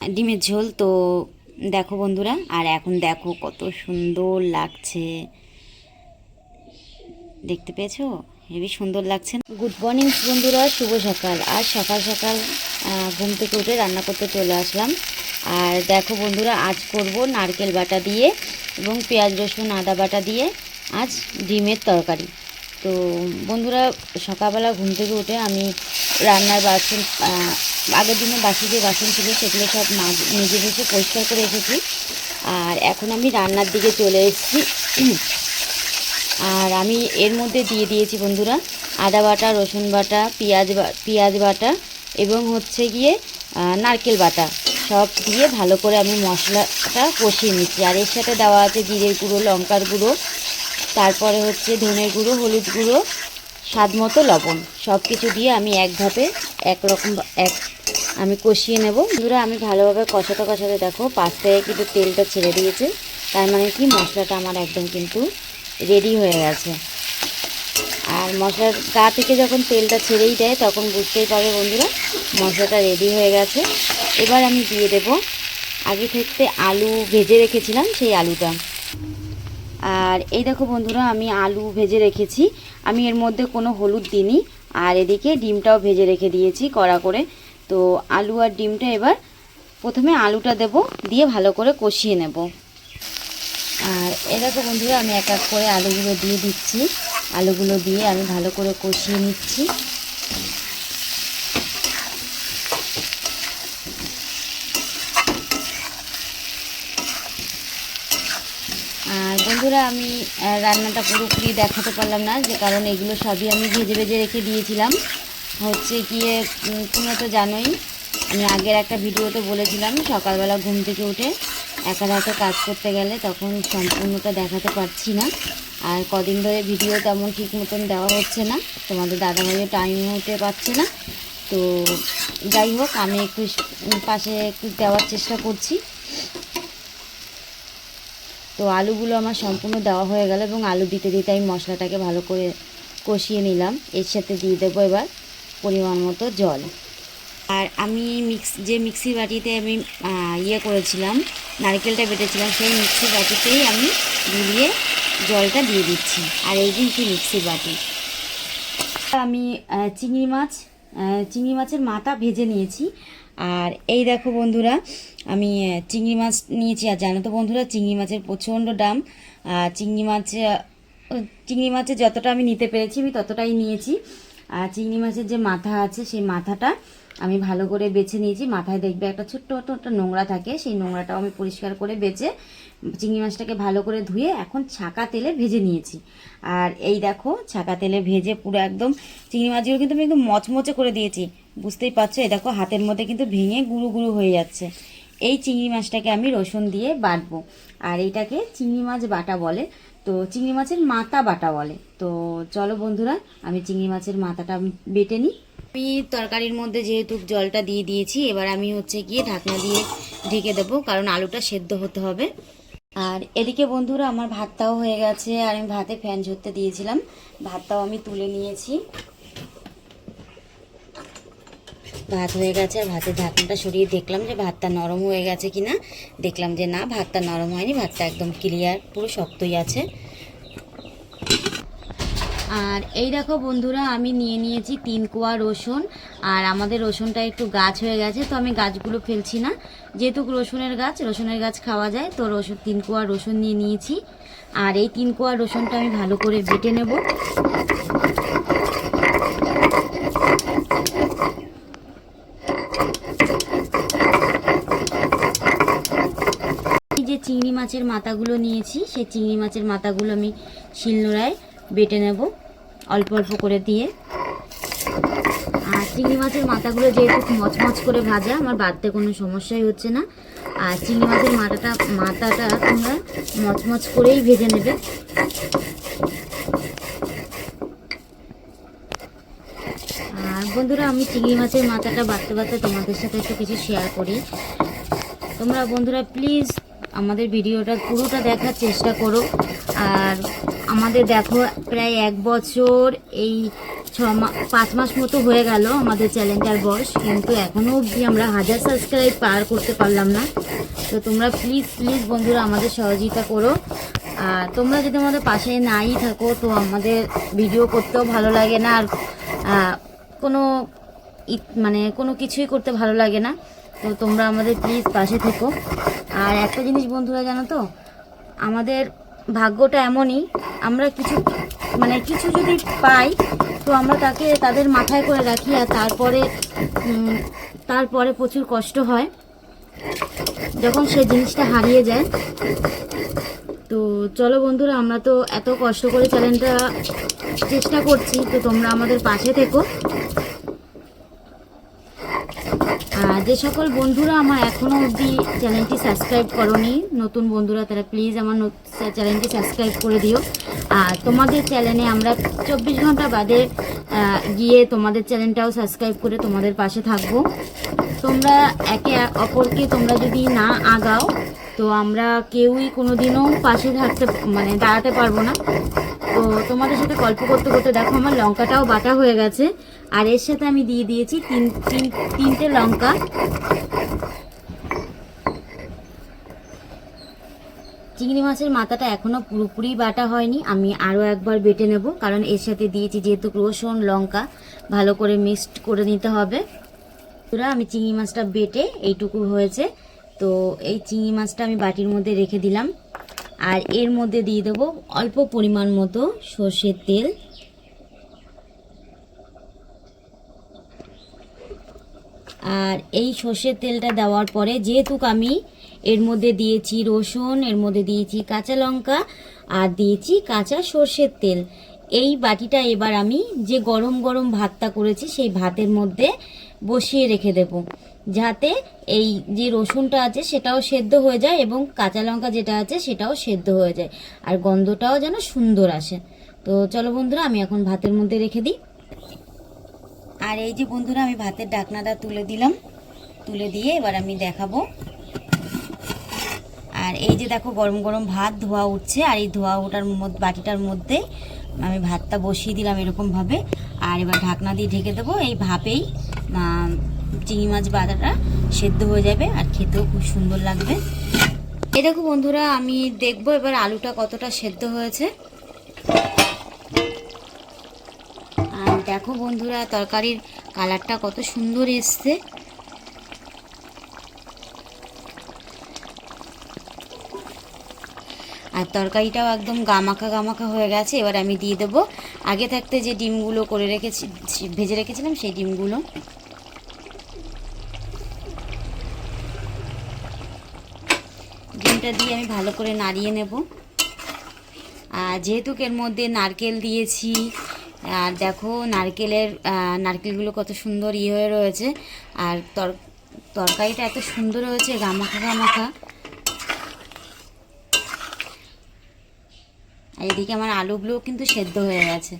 ডিমের ঝোল। তো দেখো বন্ধুরা, আর এখন দেখো কত সুন্দর লাগছে, দেখতে পেয়েছো? হেবি সুন্দর লাগছে। গুড মর্নিং বন্ধুরা, শুভ সকাল। আর সকাল সকাল ঘুম থেকে উঠে রান্না করতে চলে আসলাম। আর দেখো বন্ধুরা, আজ করব নারকেল বাটা দিয়ে এবং পেঁয়াজ রসুন আদা বাটা দিয়ে আজ ডিমের তরকারি। তো বন্ধুরা, সকালবেলা ঘুম থেকে উঠে আমি রান্নার বাসন, আগের দিনে বাসি যে বাসন ছিল সেগুলো সব মেজে ভেজে পরিষ্কার করে এসেছি। আর এখন আমি রান্নার দিকে চলে এসেছি। আর আমি এর মধ্যে দিয়ে দিয়েছি বন্ধুরা আদা বাটা, রসুন বাটা, পেঁয়াজ বাটা এবং হচ্ছে গিয়ে নারকেল বাটা, সব দিয়ে ভালো করে আমি মশলাটা কষিয়ে নিচ্ছি। আর এর সাথে দেওয়া আছে জিরের গুঁড়ো, লঙ্কার গুঁড়ো, তারপরে হচ্ছে ধনের গুঁড়ো, হলুদ গুঁড়ো, স্বাদ মতো লবণ, সব কিছু দিয়ে আমি এক ধাপে আমি কষিয়ে নেব। বন্ধুরা, আমি ভালোভাবে কষাতে কষাতে দেখো পাশ থেকে কিন্তু তেলটা ছেড়ে দিয়েছে, তার মানে কি মশলাটা আমার একদম কিন্তু রেডি হয়ে গেছে। আর মশলার গা থেকে যখন তেলটা ছেড়েই দেয় তখন বুঝতেই পারবে বন্ধুরা মশলাটা রেডি হয়ে গেছে। এবার আমি দিয়ে দেব আগে থেকে আলু ভেজে রেখেছিলাম সেই আলুটা। আর এই দেখো বন্ধুরা, আমি আলু ভেজে রেখেছি, আমি এর মধ্যে কোনো হলুদ দিইনি। আর এদিকে ডিমটাও ভেজে রেখে দিয়েছি কড়া করে। তো আলু আর ডিমটা এবার প্রথমে আলুটা দেব, দিয়ে ভালো করে কষিয়ে নেব। আর এই দেখো বন্ধুরা, আমি এক এক করে আলুগুলো দিয়ে দিচ্ছি। আলুগুলো দিয়ে আমি ভালো করে কষিয়ে নিচ্ছি। আর বন্ধুরা, আমি রান্নাটা পুরোপুরি দেখাতে পারলাম না, যে কারণ এগুলো সবই আমি ভেজে ভেজে রেখে দিয়েছিলাম। হচ্ছে গিয়ে তোমরা তো জানোই, আমি আগের একটা ভিডিওতে বলেছিলাম সকালবেলা ঘুম থেকে উঠে একা হাতে কাজ করতে গেলে তখন সম্পূর্ণটা দেখাতে পারছি না। আর কদিন ধরে ভিডিও তেমন ঠিক মতন দেওয়া হচ্ছে না, তোমাদের দাদাভাইও টাইম হতে পারছে না। তো যাই হোক, আমি একটু পাশে একটু দেওয়ার চেষ্টা করছি। তো আলুগুলো আমার সম্পূর্ণ দেওয়া হয়ে গেল এবং আলু দিতে দিতে আমি মশলাটাকে ভালো করে কষিয়ে নিলাম। এর সাথে দিয়ে দেবো এবার পরিমাণ মতো জল। আর আমি মিক্সি বাটিতে আমি করেছিলাম, নারকেলটা বেটেছিলাম, সেই মিক্সি বাটিতেই আমি গুলিয়ে জলটা দিয়ে দিচ্ছি। আর এই যে মিক্সি বাটি, আমি চিংড়ি মাছের মাথা ভেজে নিয়েছি। আর এই দেখো বন্ধুরা, আমি চিংড়ি মাছ নিয়েছি। আর জানো তো বন্ধুরা, চিংড়ি মাছের প্রচণ্ড দাম। চিংড়ি মাছের যতটা আমি নিতে পেরেছি আমি ততটাই নিয়েছি। আর চিংড়ি মাছের যে মাথা আছে সেই মাথাটা আমি ভালো করে বেছে নিয়েছি। মাথায় দেখবে একটা ছোট্ট একটা নোংরা থাকে, সেই নোংরাটাও আমি পরিষ্কার করে বেছে চিংড়ি মাছটাকে ভালো করে ধুয়ে এখন ছাকা তেলে ভেজে নিয়েছি। আর এই দেখো ছাকা তেলে ভেজে পুরো একদম চিংড়ি মাছগুলো কিন্তু আমি একদম মচমচে করে দিয়েছি, বুঝতেই পারছো। এই দেখো হাতের মধ্যে কিন্তু ভেঙে গুঁড়ো গুঁড়ো হয়ে যাচ্ছে। এই চিংড়ি মাছটাকে আমি রসুন দিয়ে বাটবো। আর এইটাকে চিংড়ি মাছ বাটা বলে, তো চিংড়ি মাছের মাথা বাটা বলে। তো চলো বন্ধুরা, আমি চিংড়ি মাছের মাথাটা বেটে নিই। আমি তরকারির মধ্যে যেহেতু জলটা দিয়ে দিয়েছি, এবার আমি হচ্ছে গিয়ে ঢাকনা দিয়ে ঢেকে দেবো, কারণ আলুটা সেদ্ধ হতে হবে। আর এদিকে বন্ধুরা, আমার ভাতটাও হয়ে গেছে। আর আমি ভাতে ফ্যান ঝরতে দিয়েছিলাম, ভাতটাও আমি তুলে নিয়েছি। ভাত হয়ে গেছে। আর ভাতের ঢাকনাটা সরিয়ে দেখলাম যে ভাতটা নরম হয়ে গেছে কিনা। দেখলাম যে না, ভাতটা নরম হয়নি, ভাতটা একদম ক্লিয়ার, পুরো শক্তই আছে। আর এই দেখো বন্ধুরা, আমি নিয়ে নিয়েছি 3 কোয়া রসুন। আর আমাদের রসুনটা একটু গাছ হয়ে গেছে, তো আমি গাছগুলো ফেলছি না, যেহেতু রসুনের গাছ খাওয়া যায়। তো 3 কোয়া রসুন নিয়ে নিয়েছি। আর এই 3 কোয়া রসুনটা আমি ভালো করে বেটে নেব। যে চিংড়ি মাছের মাথাগুলো নিয়েছি, সেই চিংড়ি মাছের মাথাগুলো আমি শিলনোড়ায় বেটে নেব অল্প অল্প করে দিয়ে। আর চিংড়ি মাছের মাথাগুলো যেহেতু মচমচ করে ভাজা, আমার বাড়তে কোনো সমস্যাই হচ্ছে না। আর চিংড়ি মাছের মাথাটা তোমরা মচমচ করেই ভেজে নেবে। আর বন্ধুরা, আমি চিংড়ি মাছের মাথাটা বাড়তে বাড়তে তোমাদের সাথে একটু কিছু শেয়ার করি। তোমরা বন্ধুরা প্লিজ আমাদের ভিডিওটা পুরোটা দেখার চেষ্টা করো। আর আমাদের দেখো প্রায় 1 বছর এই 5 মাস মতো হয়ে গেল আমাদের চ্যানেলটার বয়স, কিন্তু এখনও অবধি আমরা 1000 সাবস্ক্রাইব পার করতে পারলাম না। তো তোমরা প্লিজ প্লিজ বন্ধুরা আমাদের সহযোগিতা করো। আর তোমরা যদি আমাদের পাশে নাই থাকো তো আমাদের ভিডিও করতেও ভালো লাগে না, আর কোনো মানে কোনো কিছুই করতে ভালো লাগে না। তো তোমরা আমাদের প্লিজ পাশে থেকো। আর একটা জিনিস বন্ধুরা জানো তো, আমাদের ভাগ্যটা এমনই, আমরা কিছু যদি পাই তো আমরা তাদের মাথায় করে রাখি, আর তারপরে প্রচুর কষ্ট হয় যখন সেই জিনিসটা হারিয়ে যায়। তো চলো বন্ধুরা, আমরা তো এত কষ্ট করে চ্যানেলটা চেষ্টা করছি, তো তোমরা আমাদের পাশে থেকো। যে সকল বন্ধুরা আমার এখনও অবধি চ্যানেলটি সাবস্ক্রাইব করোনি, নতুন বন্ধুরা, তারা প্লিজ আমার চ্যানেলটি সাবস্ক্রাইব করে দিও। আর তোমাদের চ্যানেলে আমরা 24 ঘন্টা বাদে গিয়ে তোমাদের চ্যানেলটাও সাবস্ক্রাইব করে তোমাদের পাশে থাকবো। তোমরা একে অপরকে তোমরা যদি না আগাও তো আমরা কেউই কোনোদিনও পাশে দাঁড়াতে পারবো না। তো তোমাদের সাথে গল্প করতে করতে দেখো আমার লঙ্কাটাও বাটা হয়ে গেছে, আর এর সাথে আমি দিয়ে দিয়েছি তিনটে লঙ্কা। চিংড়ি মাছের মাথাটা এখনো পুরোপুরি বাটা হয়নি, আমি আরও একবার বেটে নেব, কারণ এর সাথে দিয়েছি যেহেতু রসুন লঙ্কা, ভালো করে মিক্সড করে নিতে হবে। পুরো আমি চিংড়ি মাছটা বেটে এইটুকু হয়েছে, তো এই চিংড়ি মাছটা আমি বাটির মধ্যে রেখে দিলাম। আর এর মধ্যে দিয়ে দেবো অল্প পরিমাণ মতো সর্ষের তেল। আর এই সর্ষের তেলটা দেওয়ার পরে যেহেতু আমি এর মধ্যে দিয়েছি রসুন, এর মধ্যে দিয়েছি কাঁচা লঙ্কা, আর দিয়েছি কাঁচা সর্ষের তেল, এই বাটিটা এবার আমি যে গরম গরম ভাতটা করেছি সেই ভাতের মধ্যে বসিয়ে রেখে দেব, যাতে এই যে রসুনটা আছে সেটাও সেদ্ধ হয়ে যায় এবং কাঁচা লঙ্কা যেটা আছে সেটাও সেদ্ধ হয়ে যায়, আর গন্ধটাও যেন সুন্দর আসে। তো চলো বন্ধুরা, আমি এখন ভাতের মধ্যে রেখে দিই। আর এই যে বন্ধুরা, আমি ভাতের ঢাকনাটা তুলে দিলাম, তুলে দিয়ে এবার আমি দেখাবো। আর এই যে দেখো গরম গরম ভাত ধোয়া উঠছে, আর এই ধোয়া ওঠার বাটিটার মধ্যে আমি ভাতটা বসিয়ে দিলাম এরকমভাবে। আর এবার ঢাকনা দিয়ে ঢেকে দেবো, এই ভাপেই চিংড়ি মাছ বাটাটা সেদ্ধ হয়ে যাবে আর খেতেও খুব সুন্দর লাগবে। এই দেখো বন্ধুরা, আমি দেখবো এবার আলুটা কতটা সেদ্ধ হয়েছে। আর দেখো বন্ধুরা, তরকারির কালারটা কত সুন্দর এসছে। আর তরকারিটাও একদম গামাখা গামাখা হয়ে গেছে। এবার আমি দিয়ে দেবো আগে থাকতে যে ডিমগুলো ভেজে রেখেছিলাম সেই ডিমগুলো। ডিমটা দিয়ে আমি ভালো করে নাড়িয়ে নেব। আর যেহেতু এর মধ্যে নারকেল দিয়েছি, আর দেখো নারকেলগুলো কত সুন্দর হয়ে রয়েছে, আর তরকারিটা এত সুন্দর হয়েছে, গামাখা গামাখা। আর এদিকে আমার আলুগুলোও কিন্তু সেদ্ধ হয়ে গেছে,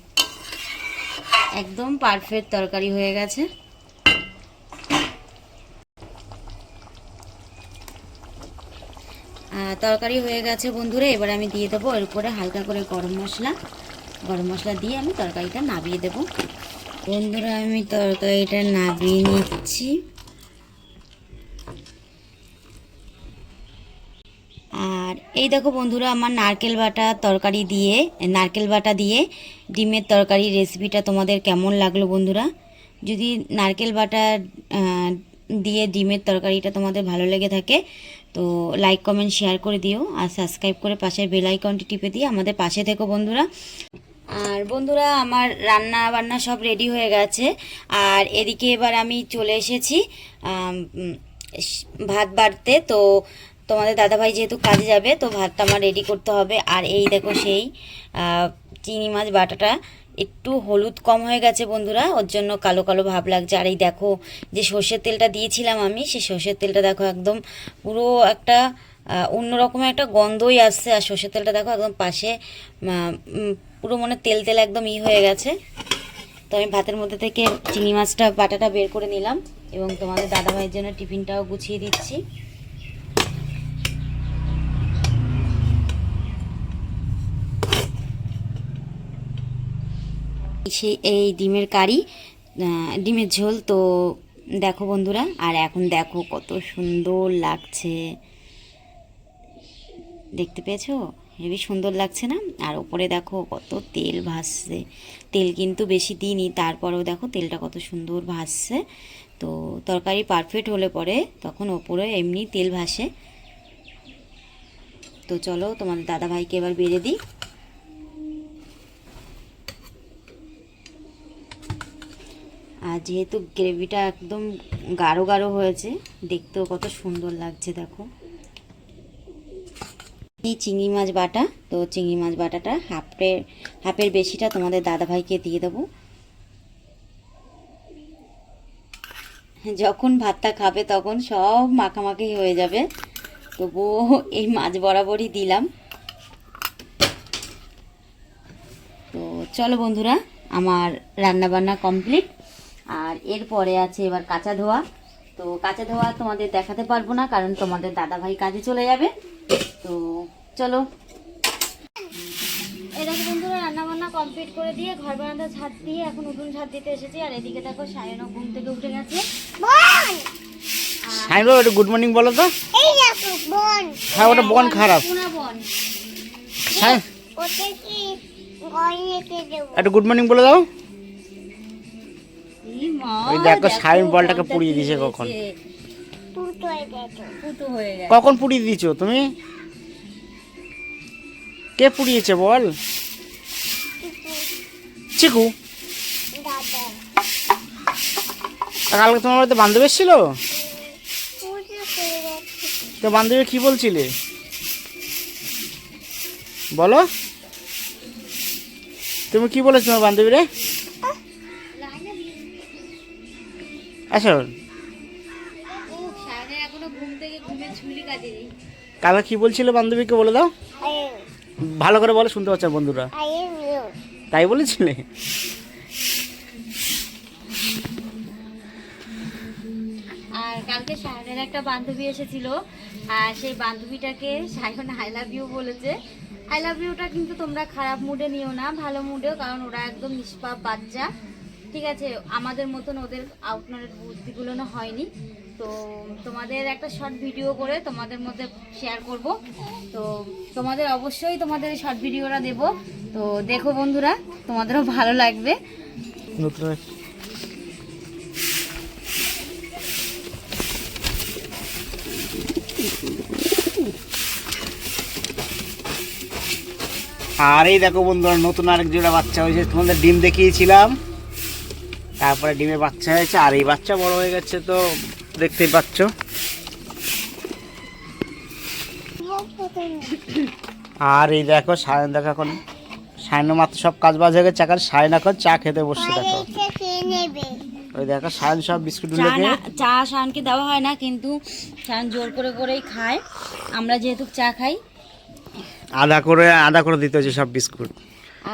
একদম পারফেক্ট তরকারি হয়ে গেছে। তরকারি হয়ে গেছে বন্ধুরা, এবার আমি দিয়ে দেবো এর উপরে হালকা করে গরম মশলা দিয়ে আমি তরকারিটা নাবিয়ে দেব। বন্ধুরা, আমি তরকারিটা নাবিয়ে নিচ্ছি। আর এই দেখো বন্ধুরা, আমার নারকেল বাটা দিয়ে ডিমের তরকারি রেসিপিটা তোমাদের কেমন লাগলো বন্ধুরা? যদি নারকেল বাটা দিয়ে ডিমের তরকারিটা তোমাদের ভালো লেগে থাকে তো লাইক কমেন্ট শেয়ার করে দিও, আর সাবস্ক্রাইব করে পাশের বেল আইকনটি টিপে দিয়ে আমাদের পাশে থেকো বন্ধুরা। আর বন্ধুরা, আমার রান্না বান্না সব রেডি হয়ে গেছে, আর এদিকে এবার আমি চলে এসেছি ভাত বাড়তে। তো তোমাদের দাদাভাই যেহেতু কাজে যাবে তো ভাতটা আমার রেডি করতে হবে। আর এই দেখো সেই চিংড়ি মাছ বাটাটা একটু হলুদ কম হয়ে গেছে বন্ধুরা, ওর জন্য কালো কালো ভাব লাগছে। আর এই দেখো যে সর্ষের তেলটা দিয়েছিলাম আমি, সেই সর্ষের তেলটা দেখো একদম পুরো একটা অন্যরকমের একটা গন্ধই আসছে। আর সর্ষের তেলটা দেখো একদম পাশে পুরো মনে তেল তেল একদম হয়ে গেছে। তো আমি ভাতের মধ্যে থেকে চিংড়ি মাছটা বাটাটা বের করে নিলাম এবং তোমাদের দাদাভাইয়ের জন্য টিফিনটাও গুছিয়ে দিচ্ছি। এই ডিমের কারি, ডিমের ঝোল। তো দেখো বন্ধুরা, আর এখন দেখো কত সুন্দর লাগছে, দেখতে পেয়েছো? হেবি সুন্দর লাগছে না? আর ওপরে দেখো কত তেল ভাসছে, তেল কিন্তু বেশি দিইনি, তারপরেও দেখো তেলটা কত সুন্দর ভাসছে। তো তরকারি পারফেক্ট হলে পরে তখন ওপরে এমনি তেল ভাসে। তো চলো তোমাদের দাদাভাইকে এবার বেড়ে দিই। আর যেহেতু গ্রেভিটা একদম গাঢ় গাঢ় হয়েছে, দেখতেও কত সুন্দর লাগছে দেখো। এই চিংড়ি মাছ বাটা, তো চিংড়ি মাছ বাটাটা হাফের বেশিটা তোমাদের দাদাভাইকে দিয়ে দেবো। যখন ভাতটা খাবে তখন সব মাখামাখি হয়ে যাবে, তবুও এই মাছ বরাবরই দিলাম। তো চলো বন্ধুরা, আমার রান্নাবান্না কমপ্লিট। আর এরপরে আছে এবার কাঁচা ধোয়া। তো কাঁচা ধোয়া তোমাদের দেখাতে পারবো না, কারণ তোমাদের দাদাভাই কাজে চলে যাবে। তো চলো, এই দেখো বন্ধুরা, রান্নাবান্না কমপ্লিট করে দিয়ে ঘর বারান্দা ঝাড় দিয়ে এখন উঠোন ঝাড় দিতে এসেছি। আর এদিকে দেখো সায়নও ঘুম থেকে উঠে গেছে। সাইনো একটু গুড মর্নিং বলো তো। এই দেখো বন। হ্যাঁ, ওটা বন খারাপ। কোনা বন। ওতে কি গড়ি রেখে দেব। একটু গুড মর্নিং বলে দাও। এই মা, ওই দেখো সাইন বলটাকে পুড়িয়ে দিয়েছে কখন। ফুটো হয়ে গেছে। ফুটো হয়ে গেছে। কখন পুড়িয়ে দিয়েছো তুমি? কে পুড়িয়েছে বল? চিকু। দাদা কালকে তোমার বাড়িতে বান্ধবী এসেছিল? পুজো করে গেছে। তো বান্ধবী কি বলছিলে বলো? তুমি কি বলেছো তোমার বান্ধবীরে? আচ্ছা, সায়নের এখনো ঘুম থেকে ঘুমে ঝুলি কাটেনি। কালকে কি বলছিলে বান্ধবীকে বলে দাও, আই ভালো করে বলে, শুনতে পাচ্ছে না বন্ধুরা। এম ইউ। তাই বলেছিলে? আর কালকে সায়নের একটা বান্ধবী এসেছিল, আর সেই বান্ধবীটাকে সায়ন আই লাভ ইউ বলেছে। আই লাভ ইউটা কিন্তু তোমরা খারাপ মুডে নিও না, ভালো মুডেও, কারণ ওরা একদম নিষ্পাপ বাচ্চা, ঠিক আছে? আমাদের মতন ওদের আউটনারের বুদ্ধিগুলো না হয়নি। তো তোমাদের একটা শর্ট ভিডিও করে তোমাদের মধ্যে শেয়ার করব। তো তোমাদের অবশ্যই তোমাদের শর্ট ভিডিওটা দেব। তো দেখো বন্ধুরা, তোমাদেরও ভালো লাগবে। নতুন আর এই দেখো বন্ধুরা, নতুন আরেক জোড়া বাচ্চা হয়েছে। তোমাদের ডিম দেখিয়েছিলাম, তারপরে ডিমের বাচ্চা হয়েছে, আর এই বাচ্চা বড় হয়ে গেছে, তো দেখতেই পাচ্ছ। আর এই দেখো সায়ন, দেখো এখন সায়নের মাত্র সব কাজ বাজ হয়ে গেছে, এখন সায়ন এখন চা খেতে বসছে। দেখো এসে খেয়ে নেবে। ওই দেখো সায়ন সব বিস্কুট চা লেগে। চা শানকে দেওয়া হয় না, কিন্তু শান জোর করে করেই খায়। আমরা যেহেতু চা খাই, আধা করে দিতে হচ্ছে সব বিস্কুট।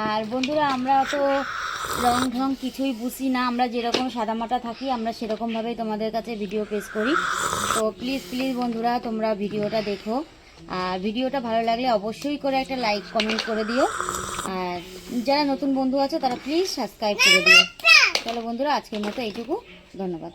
আর বন্ধুরা আমরা তো রং ঢং কিছুই বুঝি না, আমরা যেরকম সাদামাটা থাকি আমরা সেরকমভাবেই তোমাদের কাছে ভিডিও পেশ করি। তো প্লিজ বন্ধুরা, তোমরা ভিডিওটা দেখো, আর ভিডিওটা ভালো লাগলে অবশ্যই করে একটা লাইক কমেন্ট করে দিও। আর যারা নতুন বন্ধু আছে তারা প্লিজ সাবস্ক্রাইব করে দিও। চলো বন্ধুরা, আজকের মতো এইটুকু, ধন্যবাদ।